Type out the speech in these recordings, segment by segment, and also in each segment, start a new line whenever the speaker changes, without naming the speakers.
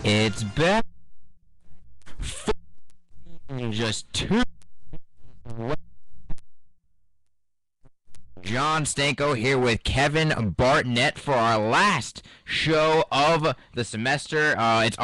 It's back. Just two. John Stanko here with Kevin Barnett for our last show of the semester. It's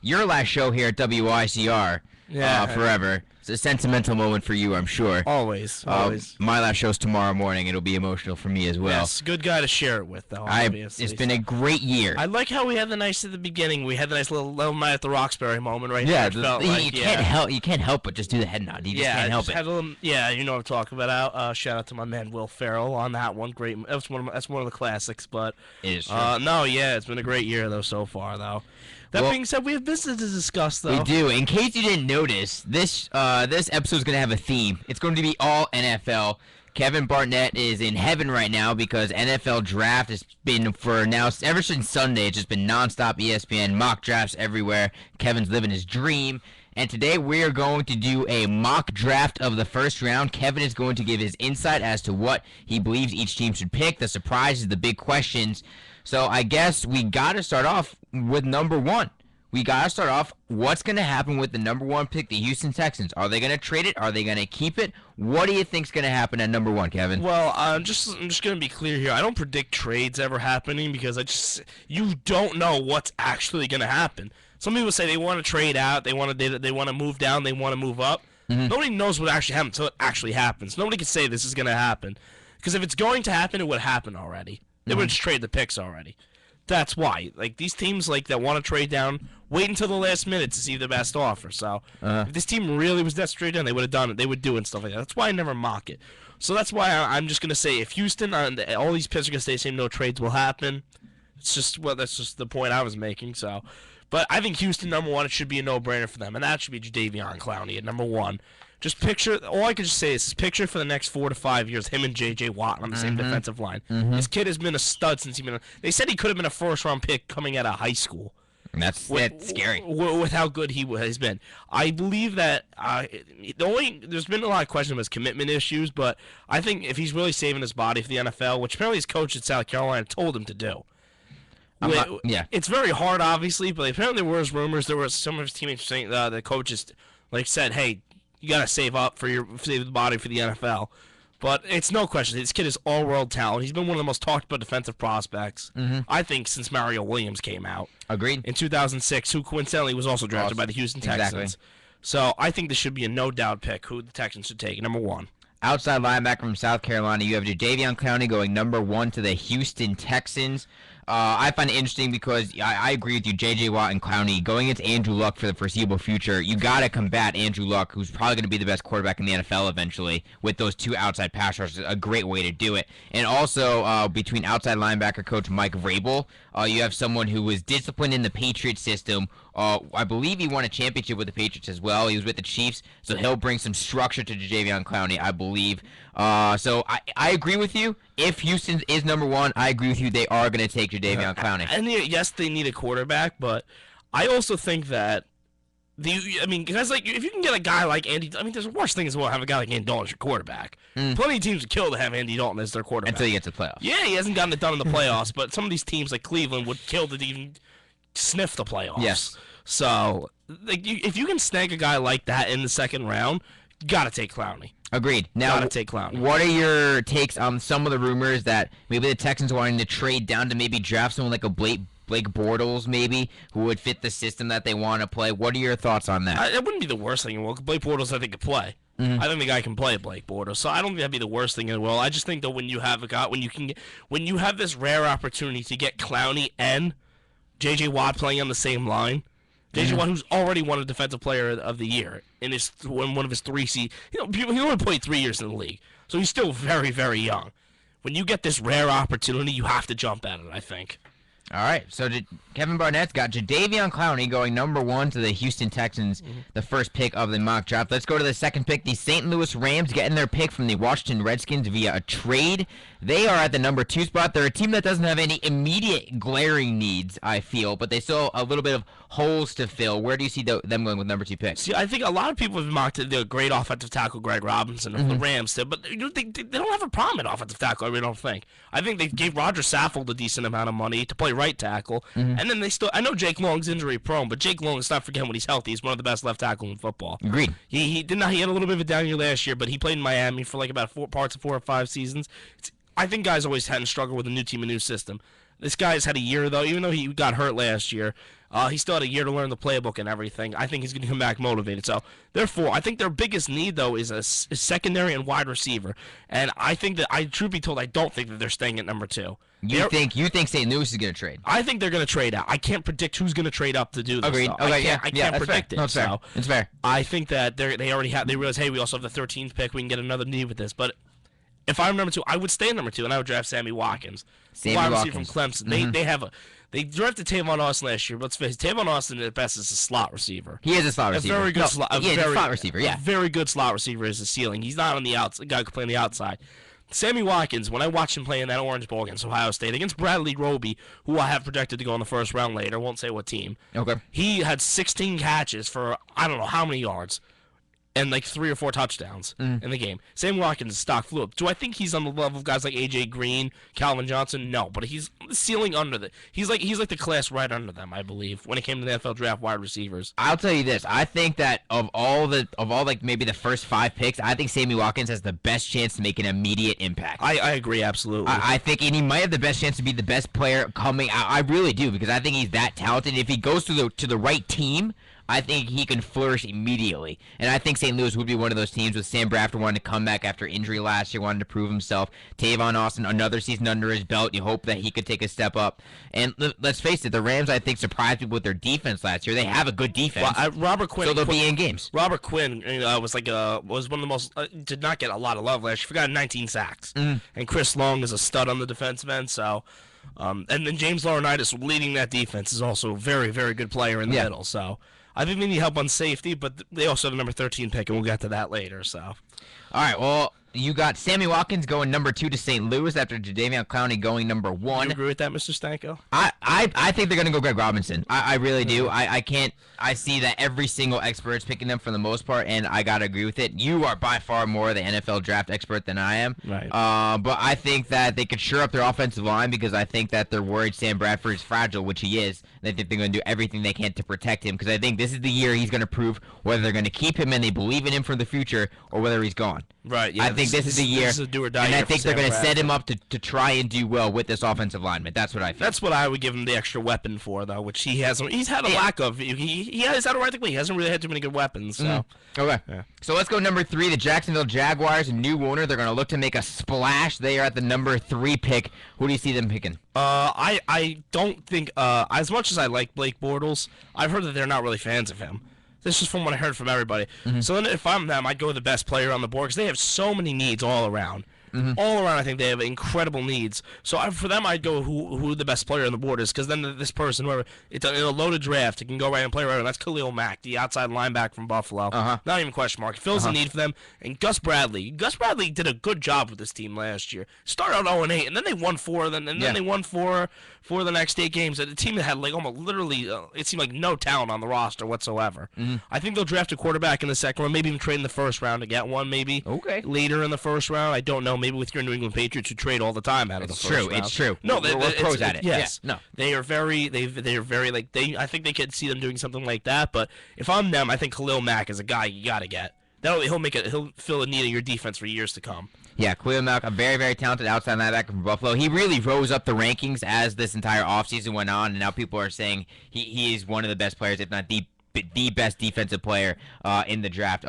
your last show here at WICR. Forever. It's a sentimental moment for you, I'm sure.
Always.
My last show's tomorrow morning. It'll be emotional for me as well.
Yes, good guy to share it with, though. Obviously.
It's been a great year.
I like how we had the nice at the beginning. We had the nice little night at the Roxbury moment right
there.
You
can't help but just do the head nod. You just can't help it.
You know what I'm talking about. Shout out to my man Will Ferrell on that one. Great. That's one of the classics. But
it is true.
It's been a great year though so far though. That being said, we have business to discuss, though.
We do. In case you didn't notice, this episode is going to have a theme. It's going to be all NFL. Kevin Barnett is in heaven right now because NFL draft has been ever since Sunday. It's just been nonstop ESPN, mock drafts everywhere. Kevin's living his dream. And today we are going to do a mock draft of the first round. Kevin is going to give his insight as to what he believes each team should pick, the surprises, the big questions. So I guess we got to start off with number one. We got to start off what's going to happen with the number one pick, the Houston Texans. Are they going to trade it? Are they going to keep it? What do you think's going to happen at number one, Kevin?
Well, I'm just going to be clear here. I don't predict trades ever happening because you don't know what's actually going to happen. Some people say they want to trade out, they want to move down, they want to move up. Mm-hmm. Nobody knows what actually happens until it actually happens. Nobody can say this is going to happen. Because if it's going to happen, it would happen already. They would just trade the picks already. That's why. Like, these teams that want to trade down, wait until the last minute to see the best offer. So, if this team really was desperate to trade down, they would have done it. They would do it and stuff like that. That's why I never mock it. So that's why I'm just going to say if Houston, all these picks are going to stay the same, no trades will happen. That's just the point I was making. So, but I think Houston, number one, it should be a no-brainer for them. And that should be Jadeveon Clowney at number one. Just picture, all I can just say is picture for the next 4 to 5 years, him and J.J. Watt on the same defensive line. This kid has been a stud since they said he could have been a first-round pick coming out of high school.
That's scary.
With how good he has been. I believe that there's been a lot of questions about his commitment issues, but I think if he's really saving his body for the NFL, which apparently his coach at South Carolina told him to do. It's very hard, obviously, but apparently there was rumors. There were some of his teammates saying the coaches said, "Hey, you gotta save the body for the NFL." But it's no question. This kid is all-world talent. He's been one of the most talked about defensive prospects, I think, since Mario Williams came out.
Agreed.
In 2006, who coincidentally was also drafted by the Houston Texans. Exactly. So I think this should be a no-doubt pick who the Texans should take, number one.
Outside linebacker from South Carolina, you have Jadeveon Clowney going number one to the Houston Texans. I find it interesting because I agree with you, J.J. Watt and Clowney. Going against Andrew Luck for the foreseeable future, you got to combat Andrew Luck, who's probably going to be the best quarterback in the NFL eventually, with those two outside pass rushers. A great way to do it. And also, between outside linebacker coach Mike Vrabel, you have someone who was disciplined in the Patriot system. I believe he won a championship with the Patriots as well. He was with the Chiefs, so he'll bring some structure to Jadeveon Clowney, I believe. So I agree with you. If Houston is number one, I agree with you. They are going to take Jadeveon Clowney.
And yes, they need a quarterback, but I also think that because if you can get a guy like Andy, there's a worse thing as well have a guy like Andy Dalton as your quarterback. Plenty of teams would kill to have Andy Dalton as their quarterback
until he gets to the playoffs.
Yeah, he hasn't gotten it done in the playoffs, but some of these teams like Cleveland would kill to even sniff the playoffs.
Yes.
So if you can snag a guy like that in the second round, you gotta take Clowney.
Agreed. Now,
gotta take Clowney.
What are your takes on some of the rumors that maybe the Texans wanting to trade down to maybe draft someone like a Blake Bortles, maybe, who would fit the system that they want to play? What are your thoughts on that?
It wouldn't be the worst thing in the world. Blake Bortles, I think, could play. I think the guy can play Blake Bortles, so I don't think that'd be the worst thing in the world. I just think that when you have when you have this rare opportunity to get Clowney and J.J. Watt playing on the same line. J.J. Watt, who's already won a Defensive Player of the Year in one of his 3 seasons. He only played 3 years in the league, so he's still very, very young. When you get this rare opportunity, you have to jump at it, I think.
All right, so Kevin Barnett's got Jadeveon Clowney going number one to the Houston Texans, the first pick of the mock draft. Let's go to the second pick. The St. Louis Rams getting their pick from the Washington Redskins via a trade. They are at the number 2 spot. They're a team that doesn't have any immediate glaring needs, I feel, but they still have a little bit of holes to fill. Where do you see them going with number 2 picks?
See, I think a lot of people have mocked the great offensive tackle Greg Robinson of the Rams, but they don't have a problem at offensive tackle, I really don't think. I think they gave Roger Saffold a decent amount of money to play right tackle. And then I know Jake Long's injury prone, but Jake Long, let's not forget when he's healthy, he's one of the best left tackles in football.
Agreed.
He had a little bit of a down year last year, but he played in Miami for like about 4 or 5 seasons. I think guys always had to struggle with a new team, a new system. This guy's had a year, though, even though he got hurt last year. He still had a year to learn the playbook and everything. I think he's going to come back motivated. So, therefore, I think their biggest need, though, is a secondary and wide receiver. And I think that, truth be told, I don't think that they're staying at number 2.
You think St. Louis is going to trade?
I think they're going to trade out. I can't predict who's going to trade up to do this.
Agreed.
Though.
Okay,
I can't predict it.
No, it's fair.
So
It's fair.
I think that they already have. They realize, hey, we also have the 13th pick. We can get another need with this. But if I'm number 2, I would stay at number 2, and I would draft Sammy Watkins. Wide receiver from Clemson. They drafted Tavon Austin last year. But let's face it, Tavon Austin at best is a slot receiver.
He is a slot receiver.
A very good slot.
Slot receiver. Yeah.
A very good slot receiver is the ceiling. He's not on the outside. Guy who can play on the outside. Sammy Watkins, when I watched him play in that Orange Bowl against Ohio State, against Bradley Roby, who I have projected to go in the first round later, won't say what team.
Okay.
He had 16 catches for I don't know how many yards. And like 3 or 4 touchdowns in the game. Sam Watkins is stock flew up. Do I think he's on the level of guys like A.J. Green, Calvin Johnson? No, but he's the ceiling under the. He's like the class right under them, I believe, when it came to the NFL draft wide receivers.
I'll tell you this: I think that of all like maybe the first 5 picks, I think Sammy Watkins has the best chance to make an immediate impact.
I agree absolutely.
I think, and he might have the best chance to be the best player coming out. I really do, because I think he's that talented. If he goes to the right team, I think he can flourish immediately. And I think St. Louis would be one of those teams with Sam Bradford wanting to come back after injury last year, wanting to prove himself. Tavon Austin, another season under his belt. You hope that he could take a step up. And let's face it, the Rams, I think, surprised people with their defense last year. They have a good defense.
Well, Robert Quinn.
So they'll be in games.
Robert Quinn was one of the most did not get a lot of love last year. Forgot 19 sacks. And Chris Long is a stud on the defensive end. So, and then James Laurinaitis leading that defense is also a very, very good player in the middle. So. I think they need help on safety, but they also have the number 13 pick, and we'll get to that later. So,
all right. Well, you got Sammy Watkins going number 2 to St. Louis after Jadeveon Clowney going number 1.
You agree with that, Mr. Stanko?
I think they're gonna go Greg Robinson. I really do. I see that every single expert's picking them for the most part, and I gotta agree with it. You are by far more the NFL draft expert than I am.
Right.
But I think that they could shore up their offensive line, because I think that they're worried Sam Bradford is fragile, which he is. And I think they're gonna do everything they can to protect him, because I think this is the year he's gonna prove whether they're gonna keep him and they believe in him for the future, or whether he's gone.
Right. Yeah.
I think this is the year,
this is a do or die
and I
year
think
for
they're
Sam
going to set him
Bradford.
up to try and do well with this offensive lineman. That's what I feel.
That's what I would give him the extra weapon for, though, which he hasn't. He's had a lack of. He has had a right to play. He hasn't really had too many good weapons. So.
Okay.
Yeah.
So let's go number 3, the Jacksonville Jaguars, new owner. They're going to look to make a splash. They are at the number 3 pick. Who do you see them picking?
I don't think as much as I like Blake Bortles, I've heard that they're not really fans of him. This is from what I heard from everybody. So then if I'm them, I'd go with the best player on the board, because they have so many needs all around. All around, I think they have incredible needs. So for them, I'd go who the best player on the board is, because then this person, whoever, it's in a loaded draft, it can go right and play right. And that's Khalil Mack, the outside linebacker from Buffalo. Not even a question mark. Fills the need for them. And Gus Bradley. Gus Bradley did a good job with this team last year. Started out 0-8, and then they won 4. Then they won 4 for the next 8 games. A team that had like almost literally, it seemed like no talent on the roster whatsoever. I think they'll draft a quarterback in the second round, maybe even trade in the first round to get one, maybe.
Okay.
Later in the first round, I don't know. Maybe with your New England Patriots, who trade all the time out of the first round.
It's true.
No,
we're pros at it.
Yes.
Yeah, no.
They are very. They are very like they. I think they could see them doing something like that. But if I'm them, I think Khalil Mack is a guy you got to get. He'll fill a need of your defense for years to come.
Yeah, Khalil Mack, a very, very talented outside linebacker from Buffalo. He really rose up the rankings as this entire offseason went on, and now people are saying he is one of the best players, if not the best defensive player in the draft.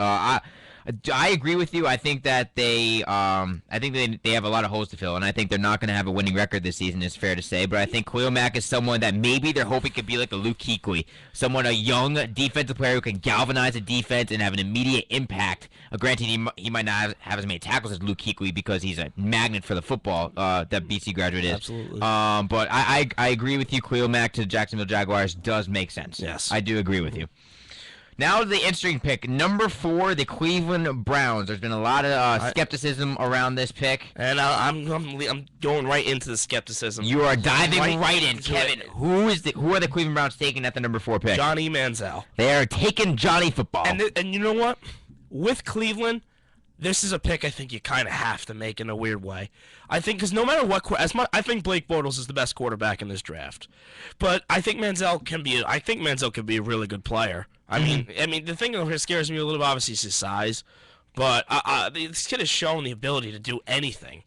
I agree with you. I think that they have a lot of holes to fill, and I think they're not going to have a winning record this season. It's fair to say, but I think Khalil Mack is someone that maybe they're hoping could be like a Luke Kuechly, a young defensive player who can galvanize a defense and have an immediate impact. Granted, he might not have as many tackles as Luke Kuechly because he's a magnet for the football that BC graduate is.
Absolutely.
But I agree with you. Khalil Mack to the Jacksonville Jaguars does make sense.
Yes,
I do agree with you. Now the interesting pick, number 4, the Cleveland Browns. There's been a lot of skepticism around this pick,
and I'm going right into the skepticism.
You are diving right in, Kevin. Who are the Cleveland Browns taking at the number 4 pick?
Johnny Manziel.
They are taking Johnny Football.
And you know what? With Cleveland, this is a pick I think you kind of have to make in a weird way. I think because no matter what, I think Blake Bortles is the best quarterback in this draft, but I think Manziel can be. I think Manziel can be a really good player. I mean, the thing that scares me a little bit obviously is his size, but this kid has shown the ability to do anything.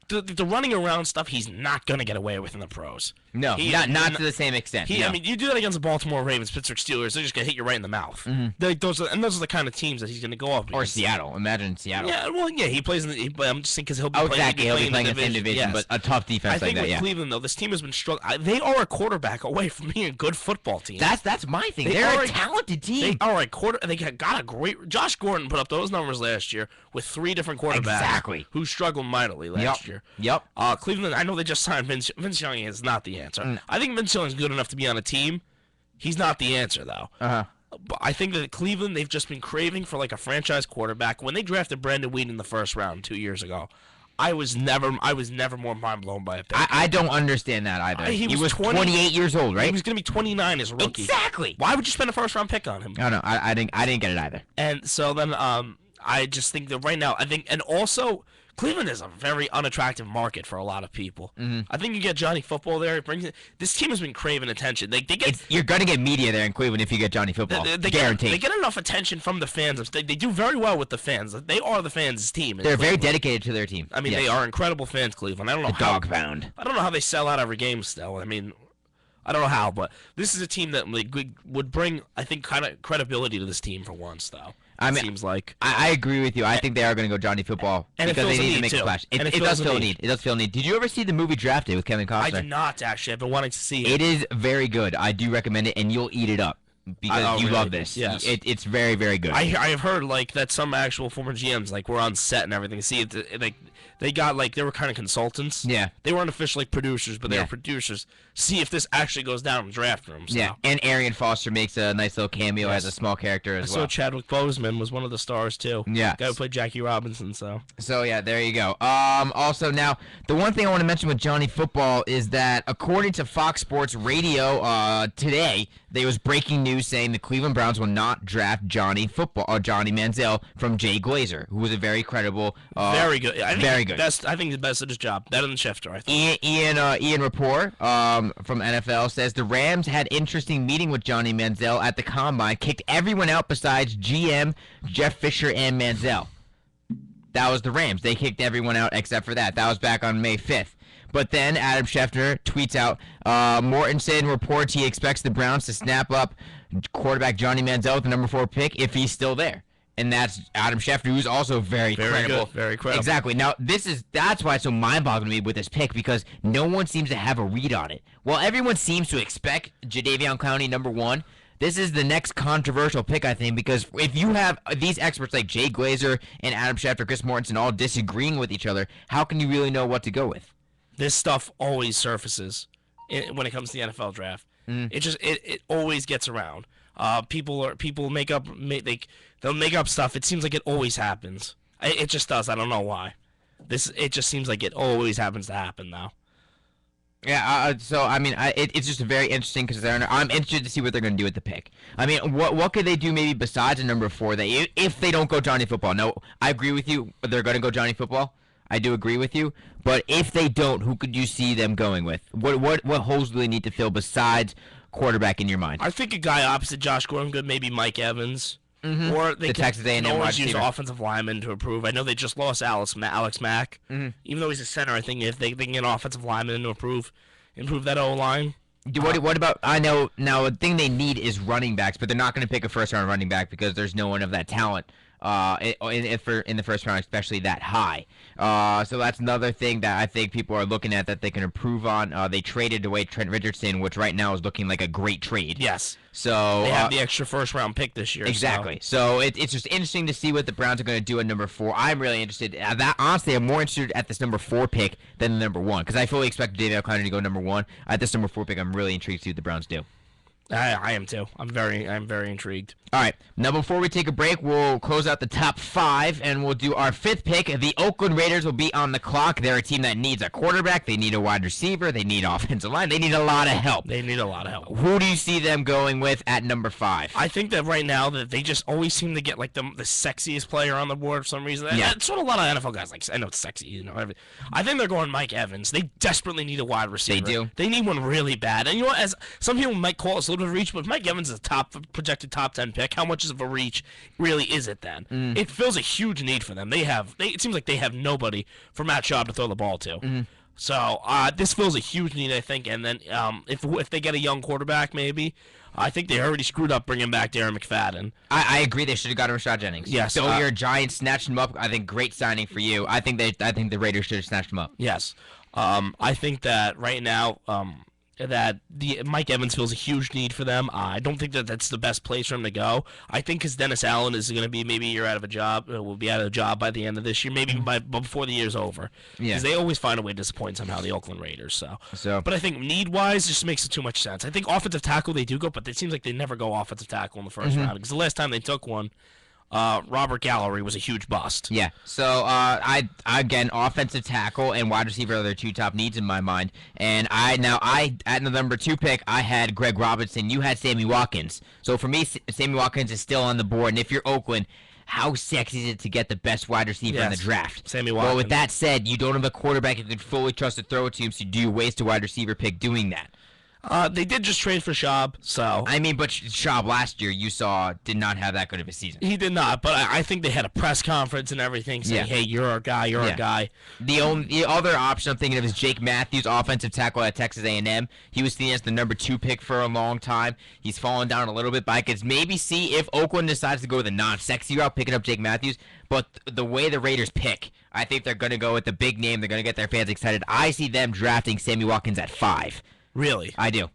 The running around stuff he's not going to get away with in the pros.
No, not to the same extent.
I mean, you do that against the Baltimore Ravens, Pittsburgh Steelers, they're just going to hit you right in the mouth. Those are the kind of teams that he's going to go up against.
Or Seattle. Imagine Seattle.
Yeah, well, yeah, he plays in the. I'm just thinking because he'll be
exactly. He'll be playing in the same division,
yes.
but a tough defense
like that. I think
yeah.
with Cleveland though, this team has been struggling. They are a quarterback away from being a good football team.
That's my thing. They're a talented team.
They are a quarter. They got a great. Josh Gordon put up those numbers last year with 3 different quarterbacks.
Exactly.
Who struggled mightily last year.
Yep.
Cleveland. I know they just signed Vince. Vince Young is not the answer. I think Vince Young is good enough to be on a team. He's not the answer though. But I think that Cleveland, they've just been craving for like a franchise quarterback. When they drafted Brandon Weeden in the first round 2 years ago, I was never more mind blown by a pick.
I don't understand that either. He was 28 years old, right?
He was going to be 29 as a rookie.
Exactly.
Why would you spend a first round pick on him?
No, I didn't get it either.
And so then I just think that right now and also Cleveland is a very unattractive market for a lot of people. I think you get Johnny Football there. This team has been craving attention.
You're going to get media there in Cleveland if you get Johnny Football. Guaranteed.
They get enough attention from the fans. They do very well with the fans. They are the fans' team.
They're very dedicated to their team.
I mean, They are incredible fans, Cleveland. I don't know
the dog pound.
I don't know how they sell out every game still. I mean, I don't know how, but this is a team that would bring, I think, kind of credibility to this team for once, though. Seems like
I agree with you. I think they are going to go Johnny Football because they need to make a splash. It does feel a need. It does feel a need. Did you ever see the movie Draft Day with Kevin Costner?
I did not actually. I've been wanting to see it.
It is very good. I do recommend it, and you'll eat it up because you love this.
Yes.
It's very, very good.
I have heard like that some actual former GMs were on set and everything. See, they got they were kind of consultants.
Yeah.
They weren't officially producers, but they were producers. See if this actually goes down in the draft room. So.
Yeah, and Arian Foster makes a nice little cameo as a small character as well.
So Chadwick Boseman was one of the stars too.
Yeah.
Guy who played Jackie Robinson. So
yeah, there you go. Also now, the one thing I want to mention with Johnny Football is that according to Fox Sports Radio today, there was breaking news saying the Cleveland Browns will not draft Johnny Manziel from Jay Glazer, who was a very credible,
very good,
very good.
I think the best at his job, better than Schefter. I think.
Ian Rapport from NFL says the Rams had interesting meeting with Johnny Manziel at the Combine, kicked everyone out besides GM Jeff Fisher and Manziel. That was the Rams. They kicked everyone out except for that. That was back on May 5th. But then Adam Schefter tweets out, Mortensen reports he expects the Browns to snap up quarterback Johnny Manziel with the number 4 pick if he's still there. And that's Adam Schefter, who's also very credible.
Good, very credible.
Exactly. Now, that's why it's so mind-boggling to me with this pick, because no one seems to have a read on it. While everyone seems to expect Jadeveon Clowney number 1, this is the next controversial pick, I think, because if you have these experts like Jay Glazer and Adam Schefter, Chris Mortensen all disagreeing with each other, how can you really know what to go with?
This stuff always surfaces when it comes to the NFL draft. It always gets around. People make up they'll make up stuff. It seems like it always happens. It just does. I don't know why. It just seems like it always happens to happen now.
Yeah. So I mean, it's just very interesting because I'm interested to see what they're going to do with the pick. I mean, what could they do maybe besides a number 4? If they don't go Johnny Football. No, I agree with you. They're going to go Johnny Football. I do agree with you. But if they don't, who could you see them going with? What holes do they need to fill besides quarterback in your mind?
I think a guy opposite Josh Gordon could maybe Mike Evans. Or they
Texas A&M
always
wide
use
receiver.
offensive linemen to improve. I know they just lost Alex Mack. Even though he's a center, I think if they can get offensive linemen to improve that O-line.
What about? I know now. The thing they need is running backs, but they're not going to pick a first-round running back because there's no one of that talent in the first round, especially that high. So that's another thing that I think people are looking at that they can improve on. They traded away Trent Richardson, which right now is looking like a great trade.
Yes.
So
they have the extra first-round pick this year.
Exactly. So it's just interesting to see what the Browns are going to do at number 4. I'm really interested. Honestly, I'm more interested at this number 4 pick than the number 1 because I fully expect Jadeveon Clowney to go number 1. At this number 4 pick, I'm really intrigued to see what the Browns do.
I am too. I'm very intrigued.
All right. Now, before we take a break, we'll close out the top 5, and we'll do our 5th pick. The Oakland Raiders will be on the clock. They're a team that needs a quarterback. They need a wide receiver. They need offensive line. They need a lot of help. Who do you see them going with at number 5?
I think that right now that they just always seem to get like the sexiest player on the board for some reason.
Yeah.
That's what a lot of NFL guys like. I know it's sexy, I think they're going Mike Evans. They desperately need a wide receiver.
They do.
They need one really bad. And you know what? As some people might call it a little bit of a reach, but if Mike Evans is a projected top 10 pick, how much of a reach really is it then? It fills a huge need for them. It seems like they have nobody for Matt Schaub to throw the ball to. So this fills a huge need, I think. And then if they get a young quarterback, maybe. I think they already screwed up bringing back Darren McFadden.
I agree. They should have gotten Rashad Jennings.
Yes.
So your Giants snatched him up. I think great signing for you. I think the Raiders should have snatched him up.
Yes. I think that right now that Mike Evans feels a huge need for them. I don't think that that's the best place for him to go. I think because Dennis Allen is going to be maybe a year out of a job. Will be out of a job by the end of this year, maybe before the year's over.
Yeah.
Because they always find a way to disappoint somehow, the Oakland Raiders. But I think need-wise, just makes it too much sense. I think offensive tackle they do go, but it seems like they never go offensive tackle in the first round. Because the last time they took one, Robert Gallery was a huge bust.
Yeah. So I again, offensive tackle and wide receiver are their 2 top needs in my mind. And I at the number 2 pick, I had Greg Robinson. You had Sammy Watkins. So for me, Sammy Watkins is still on the board. And if you're Oakland, how sexy is it to get the best wide receiver in the draft?
Sammy Watkins.
Well, with that said, you don't have a quarterback you can fully trust to throw it to him, so do you waste a wide receiver pick doing that?
They did just trade for Schaub, so...
I mean, but Schaub last year, you saw, did not have that good of a season.
He did not, but I think they had a press conference and everything saying, hey, you're our guy, you're our guy.
The other option I'm thinking of is Jake Matthews, offensive tackle at Texas A&M. He was seen as the number 2 pick for a long time. He's fallen down a little bit, but I could maybe see if Oakland decides to go the non-sexy route, picking up Jake Matthews. But the way the Raiders pick, I think they're going to go with the big name. They're going to get their fans excited. I see them drafting Sammy Watkins at 5.
Really?
I do.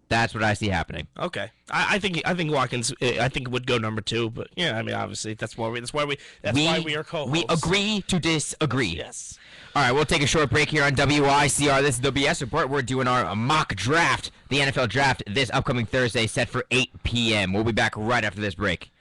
That's what I see happening.
Okay, I think Watkins would go number 2, but yeah, I mean obviously that's why we are co-hosts.
We agree to disagree.
Yes.
All right, we'll take a short break here on WICR. This is the BS Report. We're doing our mock draft, the NFL draft, this upcoming Thursday, set for 8 p.m. We'll be back right after this break.